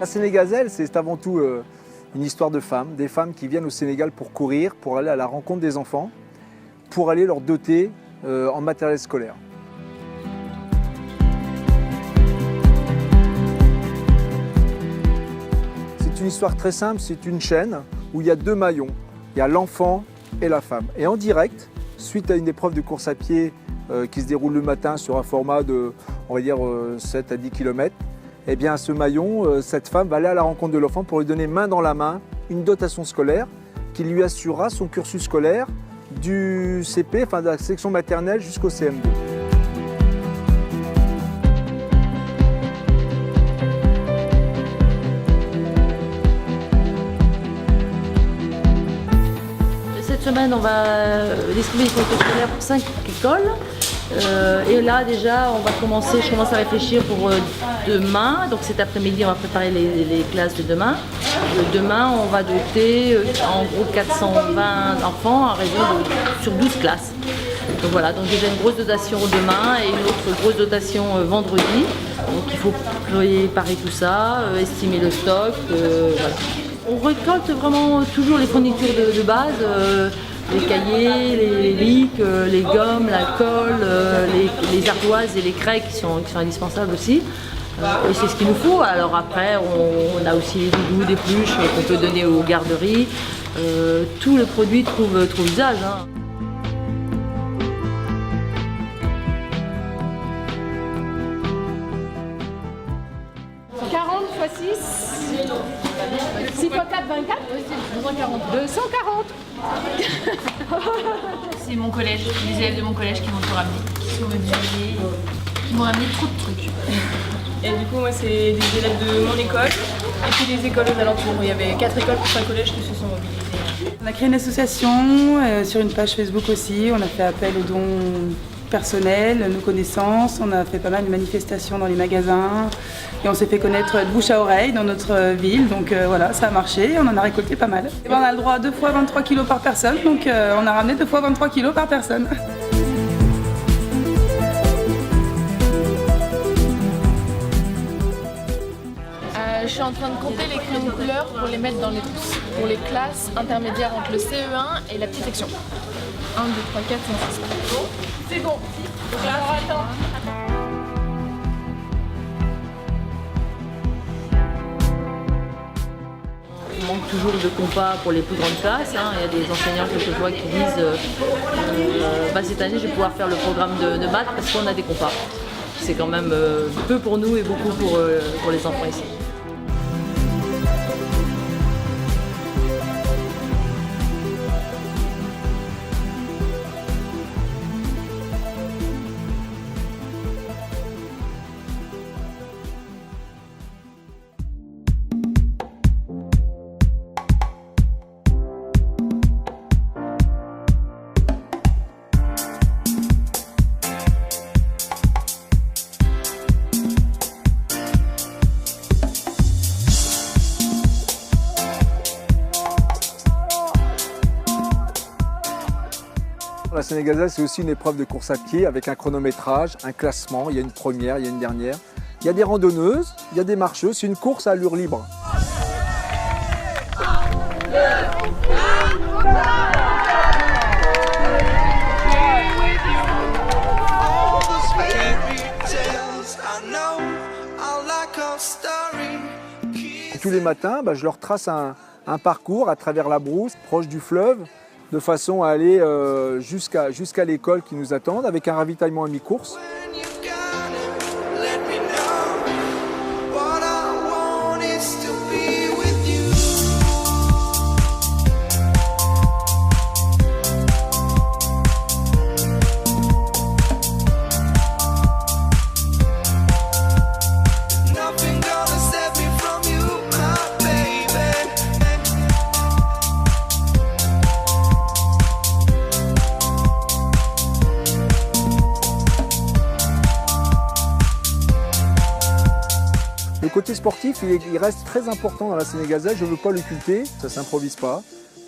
La Sénégazelle, c'est avant tout une histoire de femmes, des femmes qui viennent au Sénégal pour courir, pour aller à la rencontre des enfants, pour aller leur doter en matériel scolaire. C'est une histoire très simple, c'est une chaîne où il y a deux maillons. Il y a l'enfant et la femme. Et en direct, suite à une épreuve de course à pied qui se déroule le matin sur un format de, on va dire, 7 à 10 km, eh bien, ce maillon, cette femme va aller à la rencontre de l'enfant pour lui donner main dans la main une dotation scolaire qui lui assurera son cursus scolaire du CP, enfin de la section maternelle jusqu'au CM2. Cette semaine, on va distribuer les fournitures scolaires pour 5 écoles. Et là, déjà, je commence à réfléchir pour demain. Donc cet après-midi, on va préparer les classes de demain. Demain, on va doter en gros 420 enfants sur 12 classes. Donc voilà, donc déjà une grosse dotation demain et une autre grosse dotation vendredi. Donc il faut préparer tout ça, estimer le stock. Voilà. On récolte vraiment toujours les fournitures de base, les cahiers, les bics, les gommes, la colle, les ardoises et les craies qui sont indispensables aussi. Et c'est ce qu'il nous faut. Alors après, on a aussi les doudous, des peluches qu'on peut donner aux garderies. Tous les produits trouvent usage. Hein. X 4, 24 240. C'est mon collège, les élèves de mon collège qui m'ont tout ramené, qui m'ont ramené trop de trucs. Et du coup, moi, c'est des élèves de mon école et puis des écoles aux alentours. Il y avait 4 écoles pour 5 collèges qui se sont mobilisés. On a créé une association sur une page Facebook aussi. On a fait appel aux dons personnels, nos connaissances. On a fait pas mal de manifestations dans les magasins. Et on s'est fait connaître de bouche à oreille dans notre ville. Donc voilà, ça a marché. On en a récolté pas mal. Et on a le droit à 2 fois 23 kg par personne. Donc on a ramené 2 fois 23 kg par personne. Je suis en train de compter les crayons de couleur pour les mettre dans les trousses, pour les classes intermédiaires entre le CE1 et la petite section. 1, 2, 3, 4, 5, 6. C'est bon. Alors attends. Il manque toujours de compas pour les plus grandes classes. Hein. Il y a des enseignants quelquefois qui disent cette année je vais pouvoir faire le programme de maths parce qu'on a des compas. C'est quand même peu pour nous et beaucoup pour les enfants ici. La Sénégazelle, c'est aussi une épreuve de course à pied avec un chronométrage, un classement. Il y a une première, il y a une dernière. Il y a des randonneuses, il y a des marcheuses. C'est une course à allure libre. Tous les matins, je leur trace un parcours à travers la brousse, proche du fleuve, de façon à aller jusqu'à l'école qui nous attend, avec un ravitaillement à mi-course. Le côté sportif, il reste très important dans la Sénégazelle, je ne veux pas l'occulter, ça ne s'improvise pas.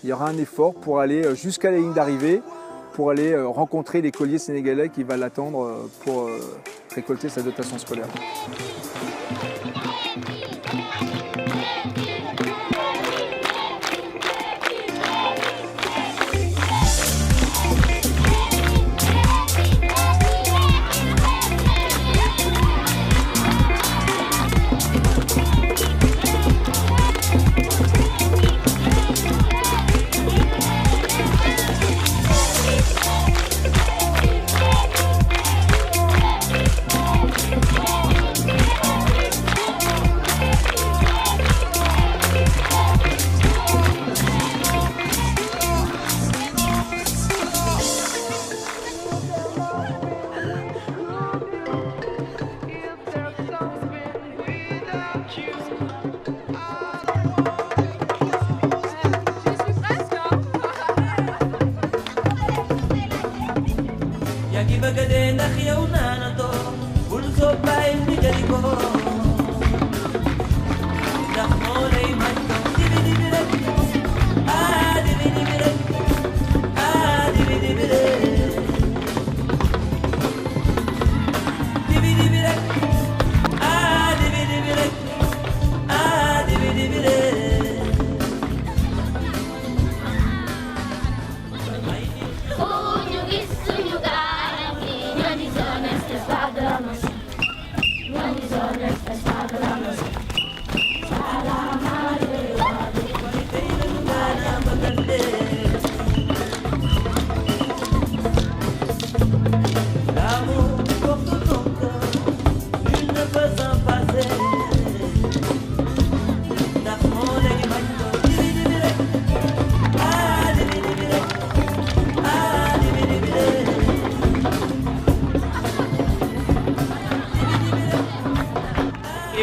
Il y aura un effort pour aller jusqu'à la ligne d'arrivée, pour aller rencontrer l'écolier sénégalais qui va l'attendre pour récolter sa dotation scolaire.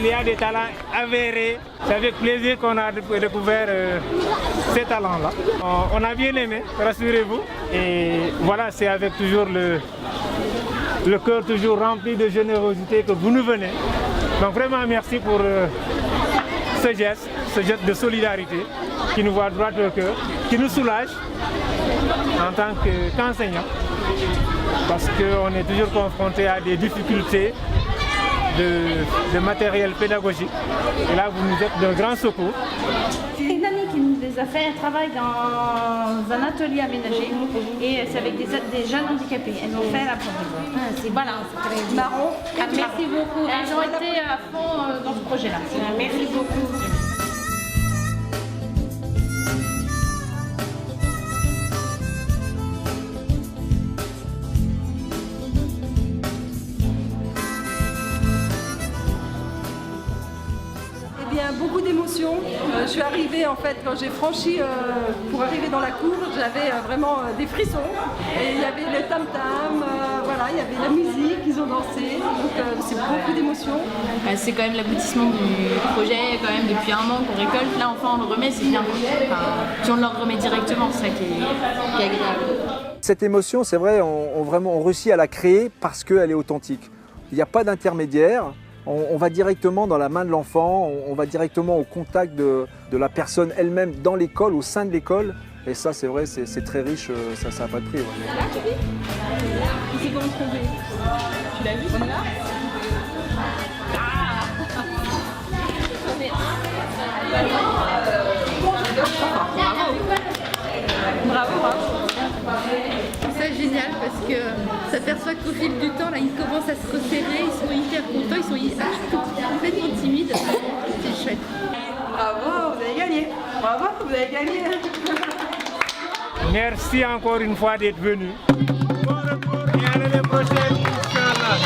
Il y a des talents avérés. C'est avec plaisir qu'on a découvert ces talents-là. On a bien aimé, rassurez-vous. Et voilà, c'est avec toujours le cœur toujours rempli de générosité que vous nous venez. Donc vraiment merci pour ce geste de solidarité qui nous va droit au cœur, qui nous soulage en tant qu'enseignants. Parce qu'on est toujours confronté à des difficultés de matériel pédagogique. Et là, vous nous êtes d'un grand secours. C'est une amie qui nous les a fait. Elle travaille dans un atelier aménagé et c'est avec des jeunes handicapés. Elles ont fait la première. C'est voilà, c'est très marrant. Merci beaucoup. Elles ont été à fond dans ce projet-là. Merci beaucoup. Beaucoup d'émotions. Je suis arrivée en fait quand j'ai franchi pour arriver dans la cour, j'avais vraiment des frissons et il y avait le tam-tam, voilà, il y avait la musique, ils ont dansé, donc c'est beaucoup d'émotions. C'est quand même l'aboutissement du projet, quand même depuis un an qu'on récolte, là enfin on le remet, c'est bien. Puis on leur remet directement, c'est ça qui est agréable. Cette émotion, c'est vrai, on réussit à la créer parce qu'elle est authentique. Il n'y a pas d'intermédiaire. On va directement dans la main de l'enfant, on va directement au contact de la personne elle-même dans l'école, au sein de l'école. Et ça, c'est vrai, c'est très riche, ça n'a pas de prix. Ouais. Ici, comment trouver? Tu l'as vu? On est là? Bravo, bravo. C'est génial parce que ça s'aperçoit qu'au fil du temps, là, ils commencent à se resserrer, ils sont hyper contents, ils sont complètement timides. C'est chouette. Bravo, vous avez gagné. Bravo, vous avez gagné. Merci encore une fois d'être venu. Bon retour et à l'année prochaine, Inch'Allah.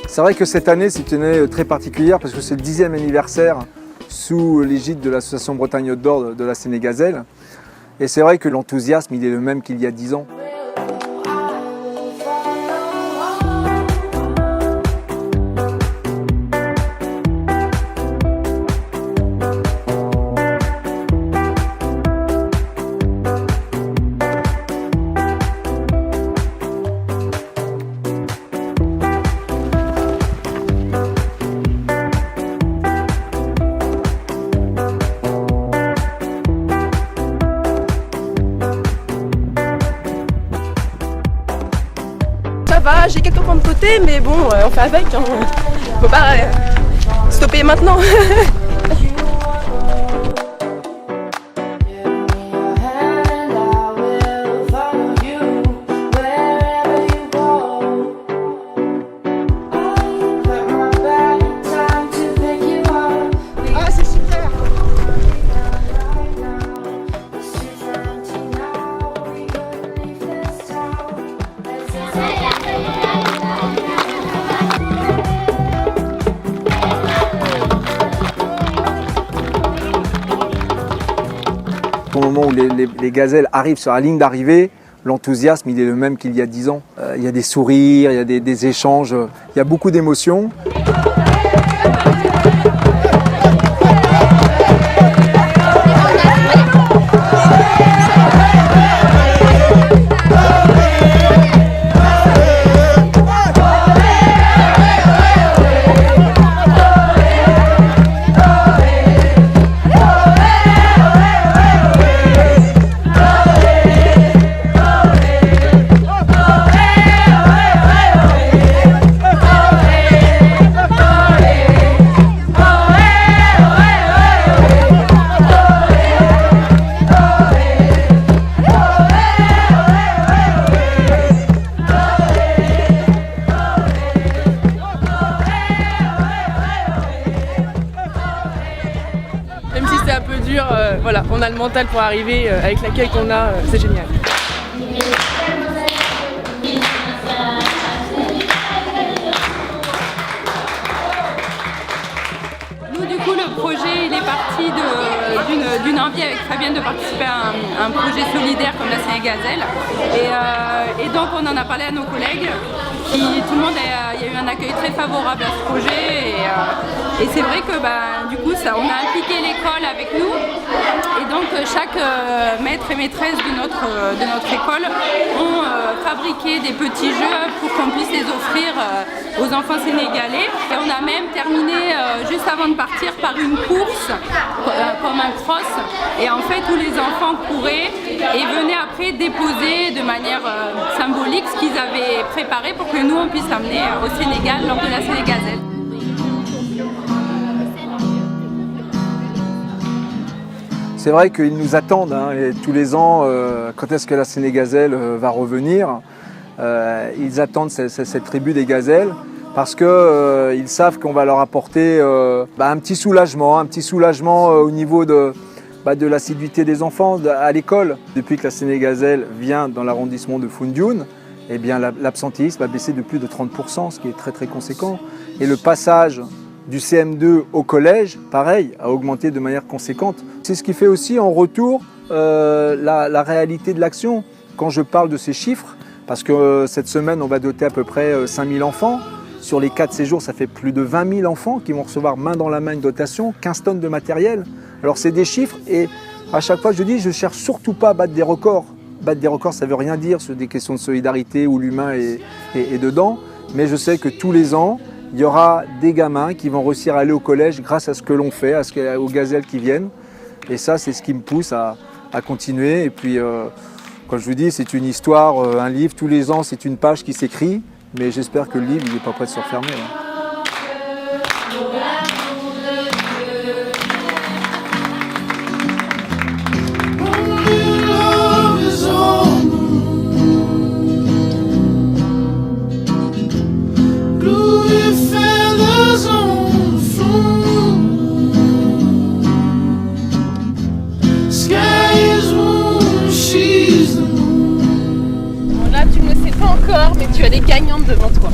C'est vrai que cette année, c'est une année très particulière parce que c'est le 10e anniversaire sous l'égide de l'association Bretagne Haute d'Or de la Sénégazelle. Et c'est vrai que l'enthousiasme, il est le même qu'il y a 10 ans. Là, j'ai quelques points de côté, mais bon, on fait avec. Hein. Faut pas stopper maintenant. Au moment où les gazelles arrivent sur la ligne d'arrivée, l'enthousiasme il est le même qu'il y a 10 ans. Il y a des sourires, il y a des échanges, il y a beaucoup d'émotions. Même si c'est un peu dur, voilà, on a le mental pour arriver avec l'accueil qu'on a, c'est génial. Nous, du coup, le projet, il est parti d'une envie avec Fabienne de participer à un projet solidaire comme la Sénégazelle. Et donc, on en a parlé à nos collègues. Il y a eu un accueil très favorable à ce projet. Et c'est vrai que du coup, on a impliqué l'école avec nous. Et donc, chaque maître et maîtresse de notre école ont fabriqué des petits jeux pour qu'on puisse les offrir aux enfants sénégalais. Et on a même terminé juste avant de partir par une course, comme un cross. Et en fait, où les enfants couraient et venaient après déposer de manière symbolique ce qu'ils avaient préparé pour que nous, on puisse l'amener au Sénégal lors de la Sénégazelle. C'est vrai qu'ils nous attendent et tous les ans, quand est-ce que la Sénégazelle va revenir. Ils attendent cette tribu des gazelles parce qu'ils savent qu'on va leur apporter un petit soulagement au niveau de l'assiduité des enfants à l'école. Depuis que la Sénégazelle vient dans l'arrondissement de Foundiougne, eh bien, l'absentéisme a baissé de plus de 30%, ce qui est très très conséquent. Et le passage du CM2 au collège, pareil, a augmenté de manière conséquente. C'est ce qui fait aussi en retour la réalité de l'action. Quand je parle de ces chiffres, parce que cette semaine, on va doter à peu près 5000 enfants. Sur les 4 séjours, ça fait plus de 20 000 enfants qui vont recevoir main dans la main une dotation, 15 tonnes de matériel. Alors c'est des chiffres et à chaque fois je dis, je ne cherche surtout pas à battre des records. Battre des records, ça ne veut rien dire sur des questions de solidarité où l'humain est dedans. Mais je sais que tous les ans, il y aura des gamins qui vont réussir à aller au collège grâce à ce que l'on fait, aux gazelles qui viennent. Et ça, c'est ce qui me pousse à continuer. Et puis, quand je vous dis, c'est une histoire, un livre, tous les ans, c'est une page qui s'écrit. Mais j'espère que le livre, il n'est pas prêt de se refermer. Là, tu ne le sais pas encore, mais tu as des gagnantes devant toi.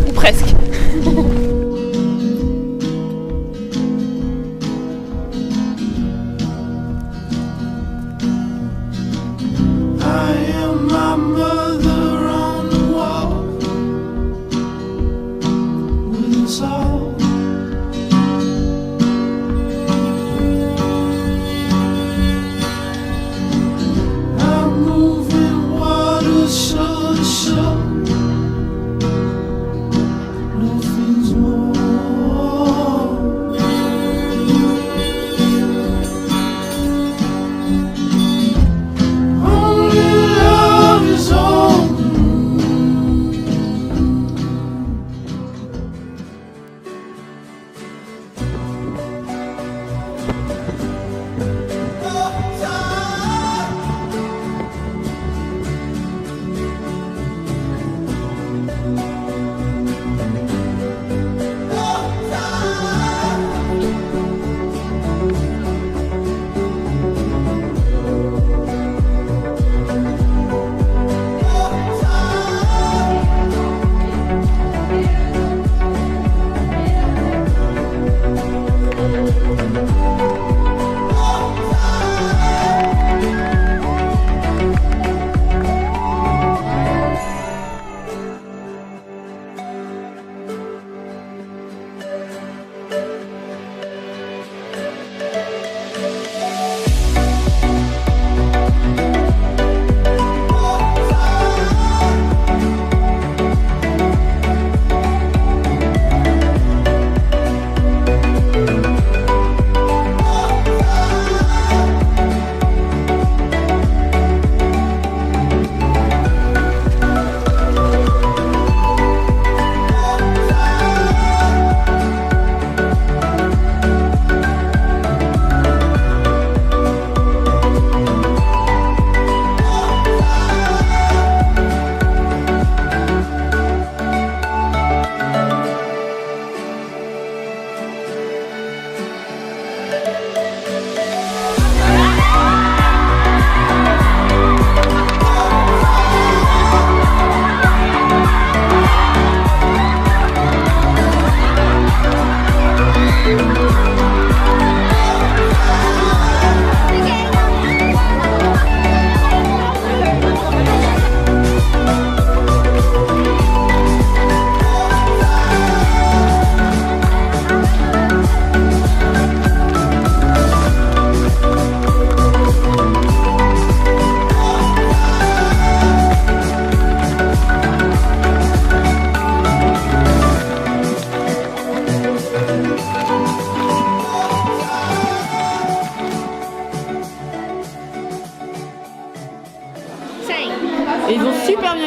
Ou presque. Moving water, shore to shore.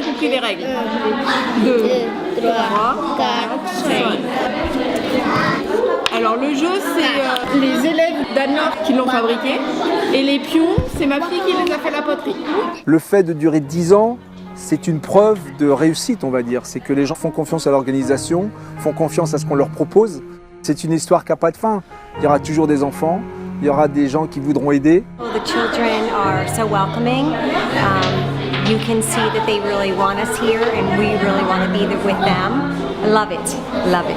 compris les règles. 2, 3, 4, 5. Alors le jeu, c'est les élèves d'Anne-Laure qui l'ont fabriqué. Et les pions, c'est ma fille qui les a fait la poterie. Le fait de durer 10 ans, c'est une preuve de réussite, on va dire. C'est que les gens font confiance à l'organisation, font confiance à ce qu'on leur propose. C'est une histoire qui n'a pas de fin. Il y aura toujours des enfants, il y aura des gens qui voudront aider. The children are so welcoming. You can see that they really want us here and we really want to be there with them. I love it. Love it.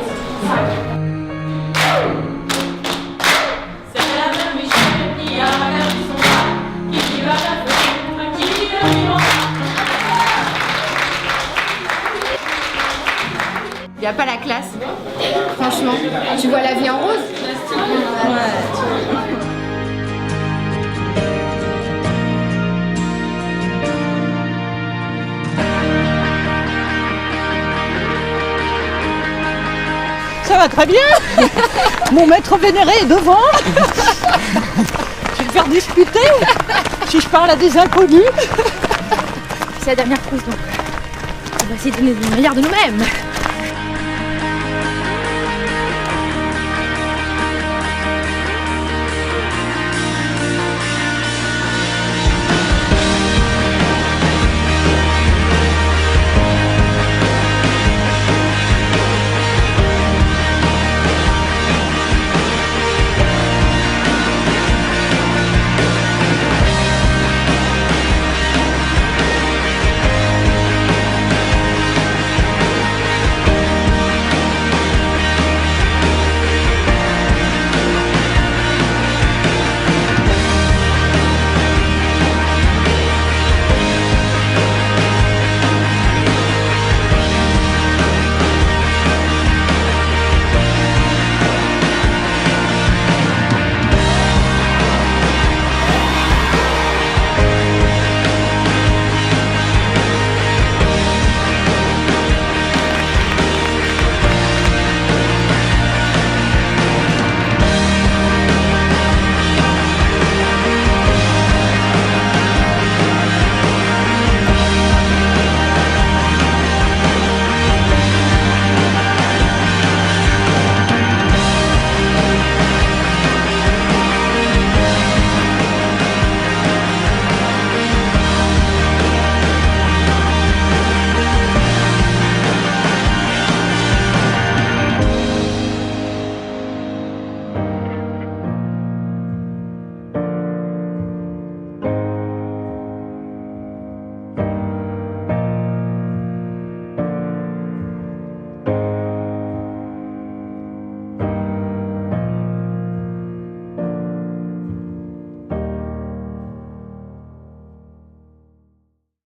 Il n'y a pas la classe. Franchement, tu vois la vie en rose? Ça va très bien. Mon maître vénéré est devant. Je vais me faire disputer si je parle à des inconnus. C'est la dernière course donc on va essayer de donner le meilleur de nous-mêmes.